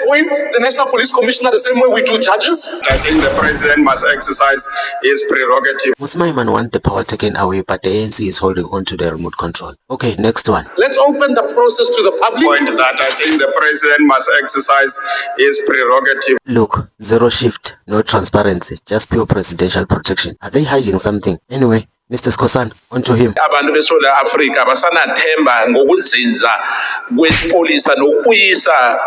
appoint the National Police Commissioner the same way we do judges? I think the president must exercise his prerogative. Musmaiman want the power taken away, but the ANC is holding on to the remote control. Okay, next one. Let's open the process to the public. Point that I think the president must exercise his prerogative. Look, zero shift, no transparency, just pure presidential protection. Are they hiding something? Anyway, Mr. Skosan, on to him. Abantu beSouth Africa basanathemba ngokuzinza kwesipolisa nokuyisa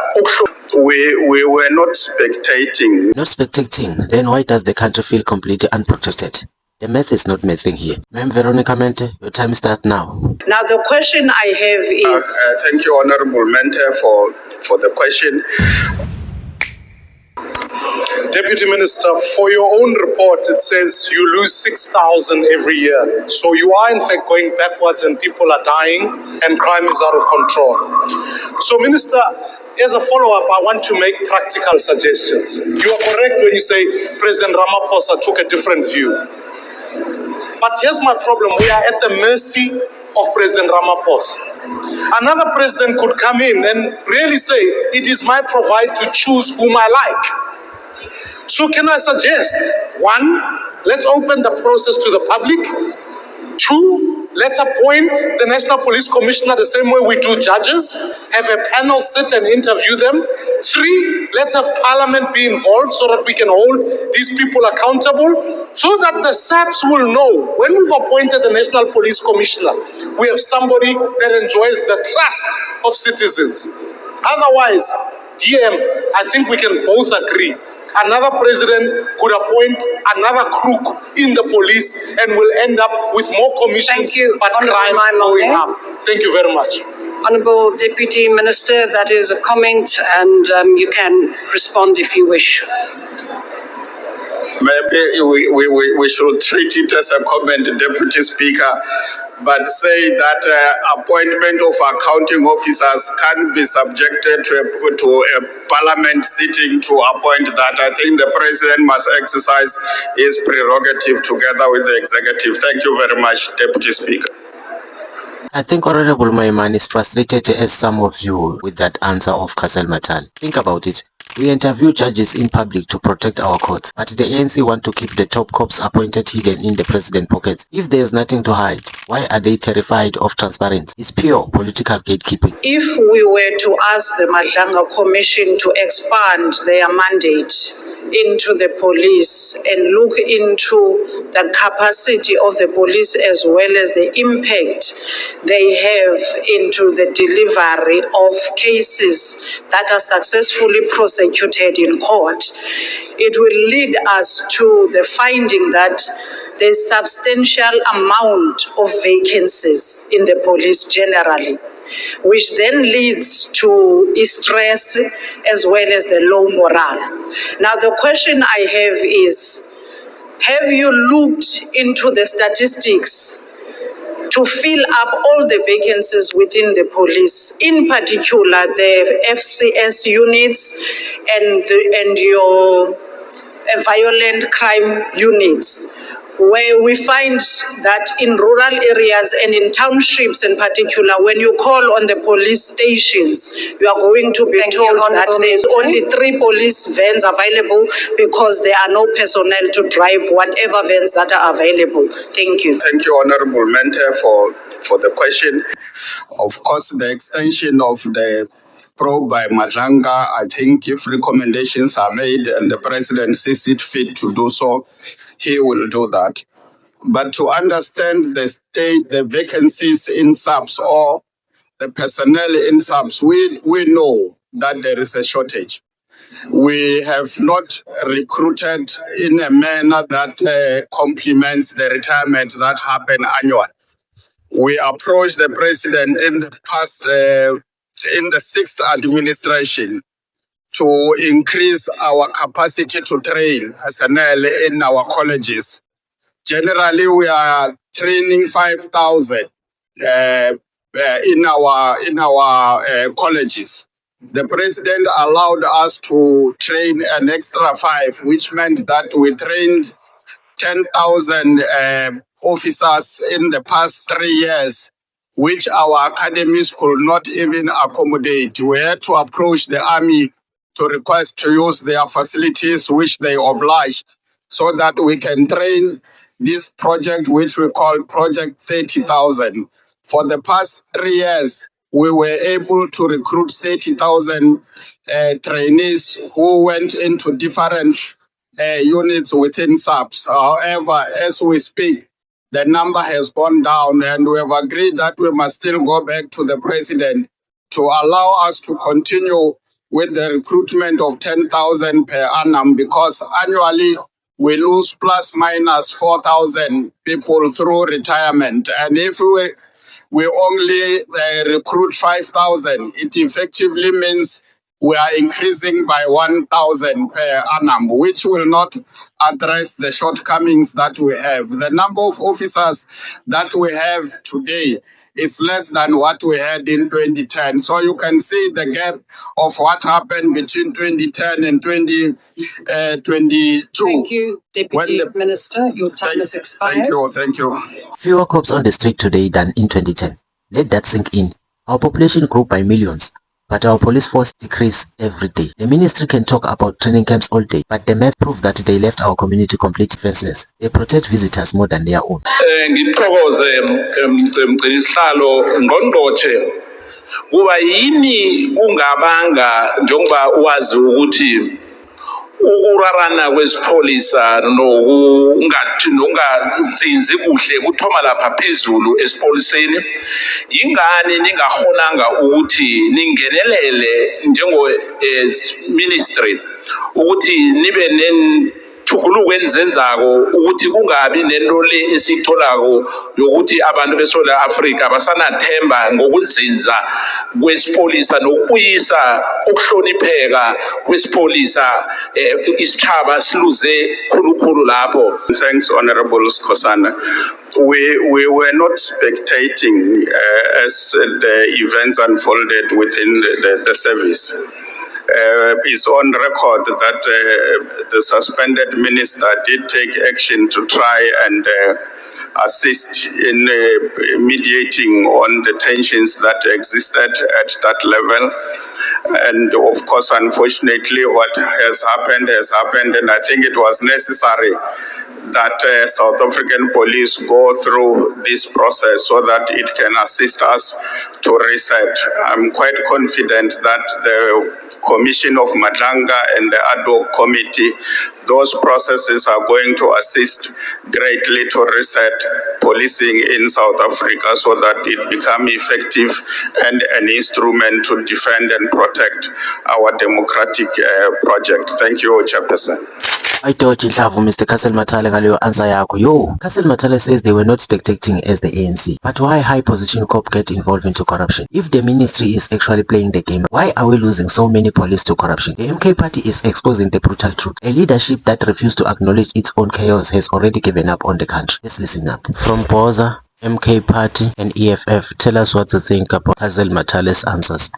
We were not spectating. Not spectating, then why does the country feel completely unprotected? The math is not mathing here. Ma'am Veronica Mente, your time starts now. Now the question I have is... Thank you, Honorable Mente, for the question. Deputy Minister, for your own report, it says you lose 6,000 every year. So you are in fact going backwards and people are dying and crime is out of control. So Minister, as a follow-up, I want to make practical suggestions. You are correct when you say President Ramaphosa took a different view. But here's my problem. We are at the mercy of President Ramaphosa. Another president could come in and really say, it is my provide to choose whom I like. So can I suggest, one, let's open the process to the public. Two, let's appoint the National Police Commissioner the same way we do judges, have a panel sit and interview them. Three, let's have Parliament be involved so that we can hold these people accountable, so that the SAPS will know when we've appointed the National Police Commissioner, we have somebody that enjoys the trust of citizens. Otherwise, DM, I think we can both agree. Another president could appoint another crook in the police and will end up with more commissions, but crime going up. Thank you very much. Honourable Deputy Minister, that is a comment and you can respond if you wish. Maybe we should treat it as a comment, Deputy Speaker, but say that appointment of accounting officers can be subjected to a parliament sitting to appoint that. I think the president must exercise his prerogative together with the executive. Thank you very much, Deputy Speaker. I think Honorable Maiman is frustrated as some of you with that answer of Kasel Matan. Think about it. We interview judges in public to protect our courts, but the ANC want to keep the top cops appointed hidden in the president's pockets. If there's nothing to hide, why are they terrified of transparency? It's pure political gatekeeping. If we were to ask the Madlanga Commission to expand their mandate into the police and look into the capacity of the police as well as the impact they have into the delivery of cases that are successfully prosecuted in court, it will lead us to the finding that there's substantial amount of vacancies in the police generally, which then leads to stress as well as the low morale. Now, the question I have is, have you looked into the statistics to fill up all the vacancies within the police, in particular the FCS units and your violent crime units, where we find that in rural areas and in townships in particular, when you call on the police stations, you are going to be told that there's only 3 police vans available because there are no personnel to drive whatever vans that are available. Thank you. Thank you, Honorable Mente, for the question. Of course, the extension of the probe by Madlanga, I think if recommendations are made and the president sees it fit to do so, he will do that. But to understand the state, the vacancies in SAPS or the personnel in SAPS, we know that there is a shortage. We have not recruited in a manner that complements the retirement that happen annually. We approached the president in the past, in the 6th administration, to increase our capacity to train personnel in our colleges. Generally, we are training 5,000 in our colleges. The president allowed us to train an extra 5, which meant that we trained 10,000 officers in the past 3 years, which our academies could not even accommodate. We had to approach the army to request to use their facilities, which they obliged, so that we can train this project, which we call Project 30,000. For the past 3 years, we were able to recruit 30,000 trainees who went into different units within SAPS. However, as we speak, the number has gone down, and we have agreed that we must still go back to the president to allow us to continue with the recruitment of 10,000 per annum, because annually we lose plus minus 4,000 people through retirement. And if we only recruit 5,000, it effectively means we are increasing by 1,000 per annum, which will not address the shortcomings that we have. The number of officers that we have today is less than what we had in 2010. So you can see the gap of what happened between 2010 and 2022. Thank you, Deputy Minister. Your time has expired. Thank you. Fewer cops on the street today than in 2010. Let that sink in. Our population grew by millions, but our police force decreased every day. The ministry can talk about training camps all day, but the math prove that they left our community completely defenseless. They protect visitors more than their own. Ngithokoze mgcinihlalo ngqongqothe kuba yini kungabanga njengoba wazi ukuthi ukurarana kwesipholisa nokungazinzi kuhle kuthoma lapha phezulu esipoliseni. Yingani ningahonanga ukuthi ningenelele njengo ministry ukuthi nibe nenthukuluko enizenzako ukuthi kungabi nento le esitholako yokuthi abantu beSouth Africa basanathemba ngokuzinza kwesipolisa nokubuyisa ukuhlonipheka kwesipolisa isithaba siluze khulukhulu lapho. Thanks, Honorable Skhosana. We were not spectating as the events unfolded within the service. It's on record that the suspended minister did take action to try and assist in mediating on the tensions that existed at that level. And of course, unfortunately, what has happened, and I think it was necessary that South African police go through this process so that it can assist us to reset. I'm quite confident that the Commission of Madlanga and the ad hoc committee, those processes are going to assist greatly to reset policing in South Africa so that it become effective and an instrument to defend and protect our democratic project. Thank you, Chairperson. I thought you have Mr. Castle Matale ngaleyo answer yakho. Yo, Castle Matale says they were not spectating as the ANC. But why high position cop get involved into corruption? If the ministry is actually playing the game, why are we losing so many police to corruption? The MK party is exposing the brutal truth. A leadership that refused to acknowledge its own chaos has already given up on the country. Let's listen up. From Boza, MK party and EFF, tell us what to think about Castle Matale's answers.